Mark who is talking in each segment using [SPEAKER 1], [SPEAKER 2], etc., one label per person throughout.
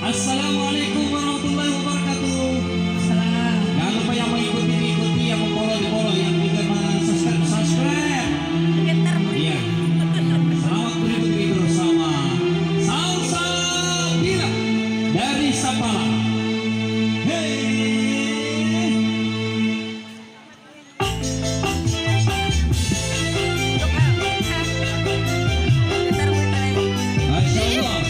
[SPEAKER 1] Assalamualaikum warahmatullahi wabarakatuh.
[SPEAKER 2] Salam.
[SPEAKER 1] Jangan lupa yang mengikuti, yang follow, yang juga subscribe. Iya. Selamat mengikuti bersama Salsa Bila dari Sapala. Hey. Masya Allah.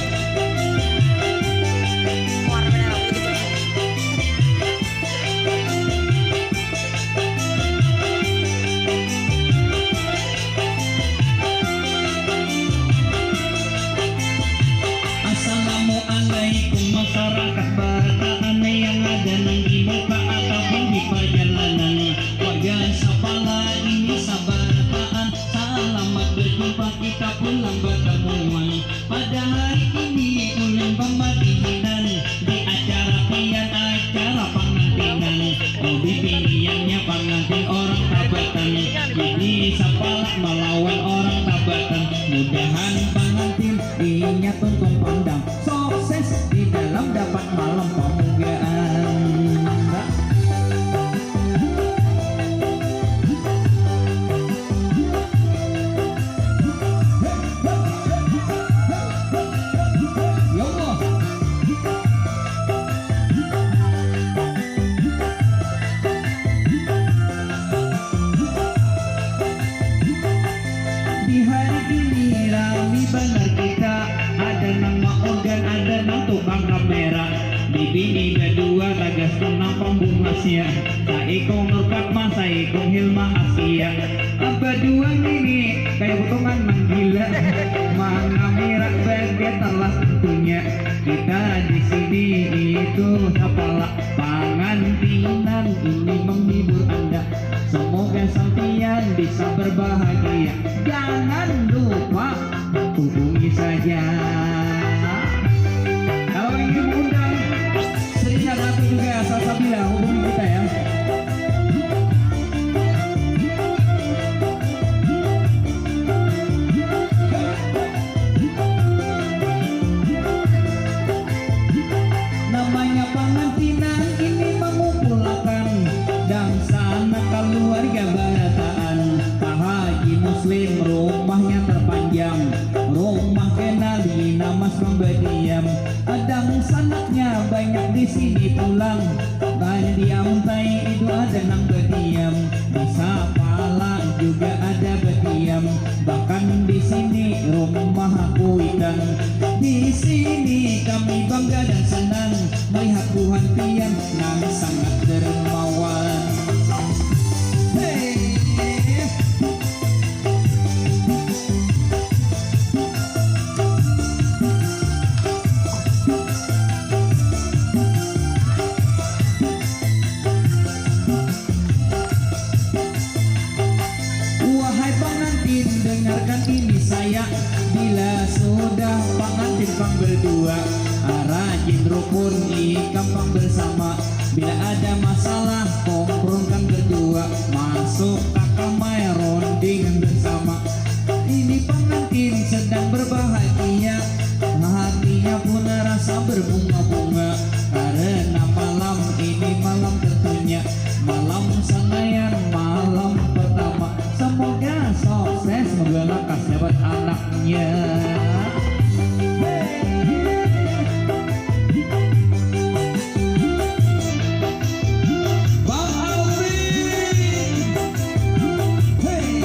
[SPEAKER 2] Assalamualaikum masyarakat Bataan yang ada di muka ataupun di perjalanan. Warga Sapala ini sabataan, selamat berjumpa kita pulang bertemuan. Pada hari ini ulun pemadinan di acara pian acara pengantinan. Oh bimbingannya pengantin orang Tabatan, jadi Sapala melawan orang Tabatan. Mudahan pengantin ingat tonton pandang sukses di dalam dapat malam pemunggaan.
[SPEAKER 1] Ya Allah.
[SPEAKER 2] Di hari ini rami benar kita, ada nama organ, ada nama tukang kamera. Di bini kedua ragas tenang pembungasnya, saikong nurkat mas saikong hilma asia. Apa dua ini kayak potongan manggila, mengamira bagian telah tentunya. Kita di sini itu Sapala pengantinan ini menghibur anda. Semoga sampean bisa berbahagia. Jangan lupa hubungi saja.
[SPEAKER 1] Kalau ingin mengundang Sri Sarati juga Salsa Bila, hubungi kita ya.
[SPEAKER 2] Namanya pengantinan ini mengumpulkan dan sana keluarga barataan. Pak Haji Muslim rumahnya terpanjang, rumah kenali nama berdiam. Adang sanaknya banyak di sini pulang, dan diam tai itu ada nang berdiam. Di Sapala juga ada berdiam, bahkan di sini rumah aku ikan. Di sini kami bangga dan senang melihat Tuhan Pian yang sangat dermawan. Hey. Wahai pengantin, dengarkan ini saya. Bila sudah pengantin pang berdua, rajin rukun ikampang bersama. Bila ada masalah kompromikan berdua, masuk kakamai rondingan bersama. Ini pengantin sedang berbahagia, hatinya pun rasa berbunga-bunga. Karena malam ini malam tentunya malam sanayan, malam pertama. Semoga sukses, semoga lekas dapat anaknya.
[SPEAKER 1] Bang Alvin. Hey.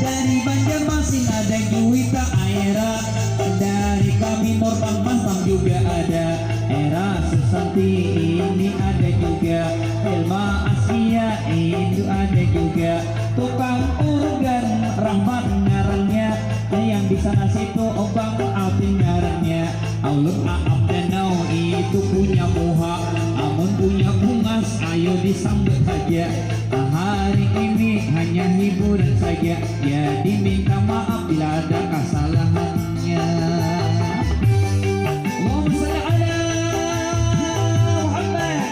[SPEAKER 2] Dari Banjarmasin ada Juwita Aira, dari kami Morbang Mampang juga ada. Era Susanti ini ada juga, Elma Asia itu ada juga. Tukang organ Rahmat ngarannya, yang di sana situ Obang Alvin ngarannya. Aulun Aap Danau itu punya muha, amun punya bungas ayo disambut saja. Hari ini hanya hiburan saja, jadi minta maaf bila ada kesalahannya. Allahumma shalli ala Muhammad.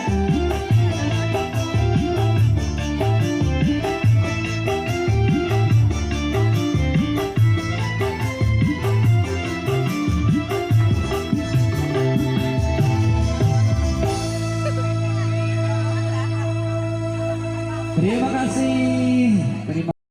[SPEAKER 2] Terima kasih. Terima